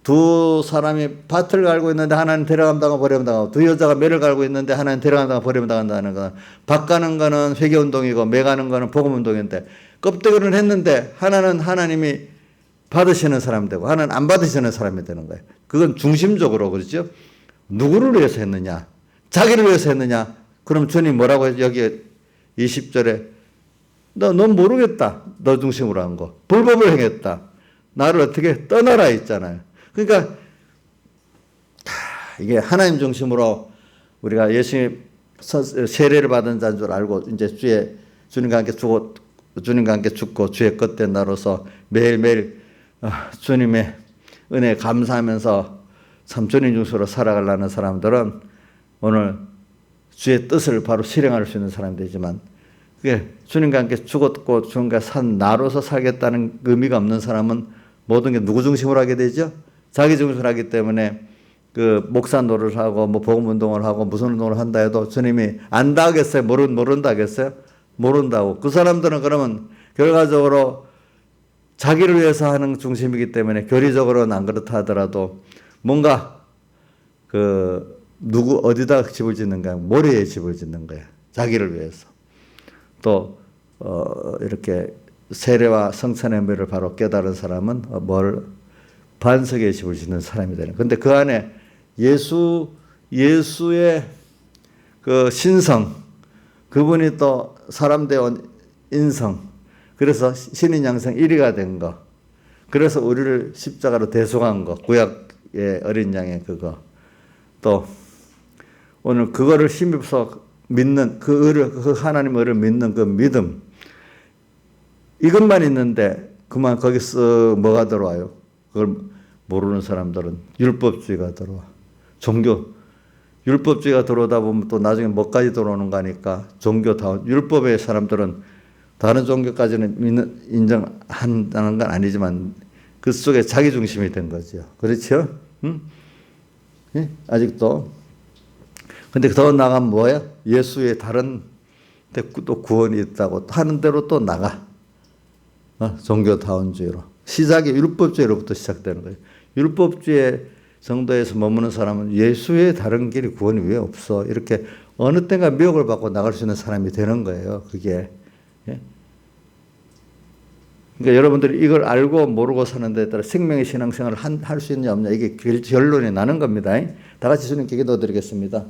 두 사람이 밭을 갈고 있는데 하나는 데려간다고 버리면 당하고 두 여자가 매를 갈고 있는데 하나는 데려간다고 버리면 당한다는 거. 밭 가는 거는 회개운동이고 매 가는 거는 복음운동인데 껍데기로는 했는데 하나는 하나님이 받으시는 사람이 되고 하나는 안 받으시는 사람이 되는 거예요. 그건 중심적으로 그렇죠. 누구를 위해서 했느냐? 자기를 위해서 했느냐? 그럼 주님 뭐라고 해요? 여기 20절에 넌 모르겠다. 너 중심으로 한 거. 불법을 행했다. 나를 어떻게 떠나라 있잖아요. 그러니까 이게 하나님 중심으로 우리가 예수님 세례를 받은 자인 줄 알고 이제 주님과 함께 죽고 주의 것된 나로서 매일매일 주님의 은혜에 감사하면서 참 주님 중심으로 살아가려는 사람들은 오늘 주의 뜻을 바로 실행할 수 있는 사람이 되지만 그게 주님과 함께 죽었고 주님과 산 나로서 살겠다는 의미가 없는 사람은 모든 게 누구 중심으로 하게 되죠? 자기 중심으로 하기 때문에 그 목사 노릇을 하고 복음 운동을 하고 무슨 운동을 한다 해도 주님이 안다 하겠어요? 모른다 하겠어요? 모른다고. 그 사람들은 그러면 결과적으로 자기를 위해서 하는 중심이기 때문에 교리적으로는 안 그렇다 하더라도 뭔가 누구 어디다 집을 짓는 거야? 모래에 집을 짓는 거야. 자기를 위해서. 또 이렇게 세례와 성찬의 의미를 바로 깨달은 사람은 반석에 집을 짓는 사람이 되는. 근데 그 안에 예수의 그 신성, 그분이 또 사람 되온 인성, 그래서 신인 양성 1위가 된 거, 그래서 우리를 십자가로 대속한 거, 구약의 어린 양의 그거, 또 오늘 그거를 힘입어서 믿는 그 하나님 의를 믿는 그 믿음, 이것만 있는데 그만 거기서 뭐가 들어와요? 그걸 모르는 사람들은 율법주의가 들어와. 율법주의가 들어오다 보면 또 나중에 뭐까지 들어오는 거니까 종교다운 율법의 사람들은 다른 종교까지는 인정한다는 건 아니지만 그 속에 자기 중심이 된 거죠. 그렇죠? 응? 예? 아직도. 근데 더 나가면 뭐야? 예수의 다른 또 구원이 있다고 하는 대로 또 나가. 종교다운주의로. 시작이 율법주의로부터 시작되는 거예요. 율법주의 정도에서 머무는 사람은 예수의 다른 길이 구원이 왜 없어? 이렇게 어느 때가 미혹을 받고 나갈 수 있는 사람이 되는 거예요. 그게. 예? 그러니까 여러분들이 이걸 알고 모르고 사는 데 따라 생명의 신앙생활을 할 수 있냐 없냐 이게 결론이 나는 겁니다. 다 같이 주님께 기도드리겠습니다.